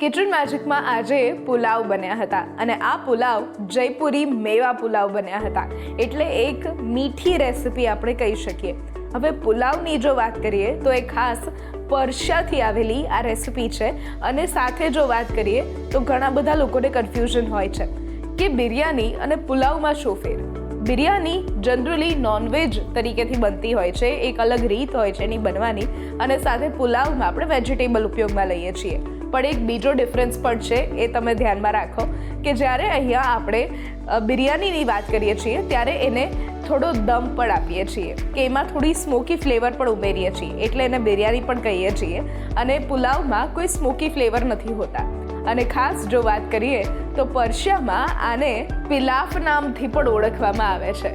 Kitchen મેજિકમાં આજે પુલાવ બન્યા હતા અને આ પુલાવ જયપુરી મેવા પુલાવ બન્યા હતા, એટલે એક મીઠી રેસિપી આપણે કહી શકીએ. હવે પુલાવની જો વાત કરીએ તો એ ખાસ પરશિયાથી આવેલી આ રેસિપી છે. અને સાથે જો વાત કરીએ તો ઘણા બધા લોકોને કન્ફ્યુઝન હોય છે કે બિરયાની અને પુલાવમાં શું ફેર. બિરયાની જનરલી નોનવેજ તરીકેથી બનતી હોય છે, એક અલગ રીત હોય છે એની બનવાની, અને સાથે પુલાવમાં આપણે વેજીટેબલ ઉપયોગમાં લઈએ છીએ. પણ એક બીજો ડિફરન્સ પણ છે, એ તમે ધ્યાનમાં રાખો કે જ્યારે અહીંયા આપણે બિરયાનીની વાત કરીએ છીએ ત્યારે એને થોડો દમ પણ આપીએ છીએ, કે એમાં થોડી સ્મોકી ફ્લેવર પણ ઉમેરીએ છીએ, એટલે એને બિરયાની પણ કહીએ છીએ. અને પુલાવમાં કોઈ સ્મોકી ફ્લેવર નથી હોતા. અને ખાસ જો વાત કરીએ તો પરશિયામાં આને પિલાફ નામથી પણ ઓળખવામાં આવે છે.